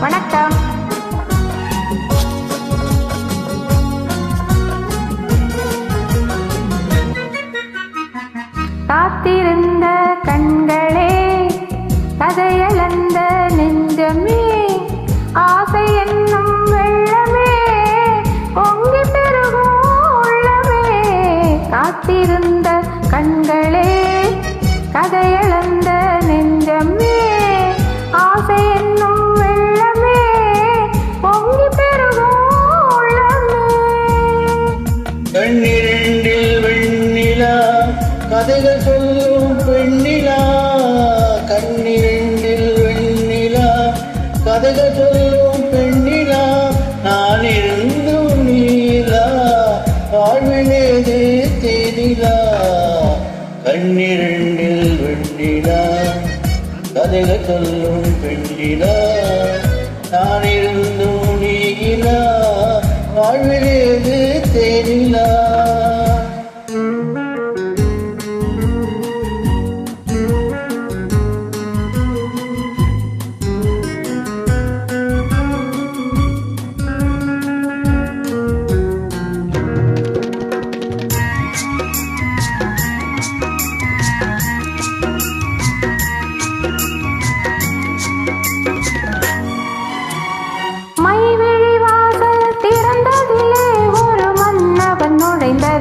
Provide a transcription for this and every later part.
வணக்கம். காத்திருந்த கண்களே, கதையளந்த நெஞ்சமே, ஆசை என்னும் வெள்ளமே, பொங்கி பெருகும் உள்ளமே. காத்திருந்த கண்களே, கதையளந்த நெஞ்சமே, ஆசை என்னும் வெள்ளமே, பொங்கி பெருகும் உள்ளமே. கண்ணிரண்டில் வெண்ணிலா கதைகள் சொல்லும் பெண்ணிலா, கண்ணிரண்டில் வெண்ணிலா கதைகள் சொல்லும் பெண்ணிலா, நான் இருந்தும் நீலா வாழ்விலேது தேனிலா. கண்ணிரண்டில் வெண்ணிலா கதைகள் சொல்லும் பெண்ணிலா, நான் இருந்தும் நீலா வாழ்விலேது தேனிலா.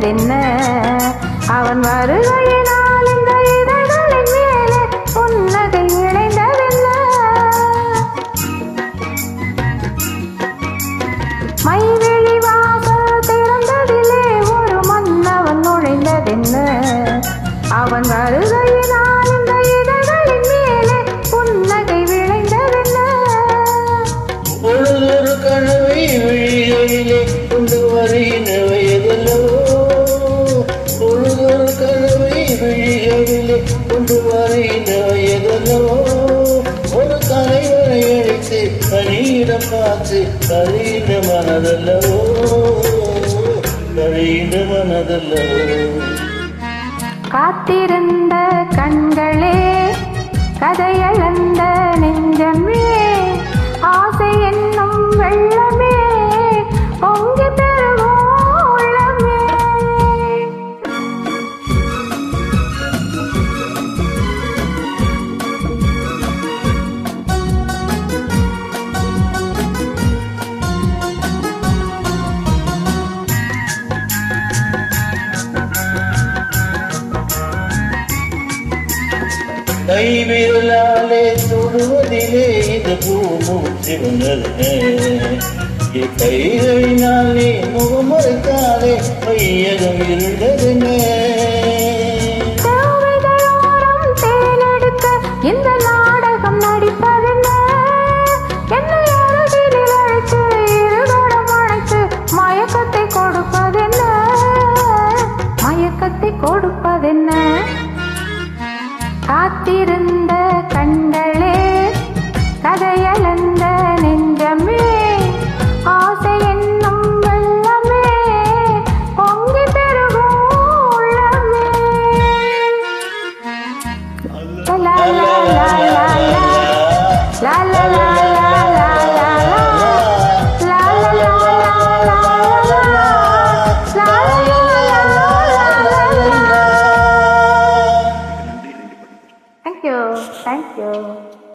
என்ன அவன் வருகையினால் இந்த இதழ்களின் மேலே புன்னகை இழைந்ததென்ன? மைவிழி வாசல் திறந்ததிலே ஒரு மன்னவன் நுழைந்ததென்ன? அவன் வருகையினால் இந்த இதழ்களின் மேலே புன்னகை விளைந்ததென்ன? ஒரு கனவை விழிகளிலே கொண்டு வருகின்ற வயதல்லோ, ஒரு கனவை விழிகளிலே கொண்டு வருகின்ற வயதல்லோ, ஒரு தலைவரை அழைத்து கனியிடம் பார்த்து கரையின்ற மனதல்லவோ, கரையின்ற மனதல்லவோ. காத்திருந்த கண்களே, கதையளந்த நெஞ்சமே, ஆசை என்னும் வெள்ளமே, பொங்கி பெருகும் உள்ளமே. கைவிரலாலே தொடுவதிலே இது பூமூச்சி வந்தது, கைகளினாலே முகமறைத்தாலே மையகம் இருந்ததுன. இந்த நாடகம் நடிப்பதென்ன? என்னை அருகில் அழைத்து இருதடம் அழைத்து மயக்கத்தை கொடுப்பதென்ன? மயக்கத்தை கொடுப்பதென்ன? காத்திருந்த கண்களே, கதையளந்த நெஞ்சமே, ஆசை என்னும் வெள்ளமே, பொங்கி பெருகும் உள்ளமே. லா லா லா லா லா லா லா லா லா லா லா லா லா Thank you.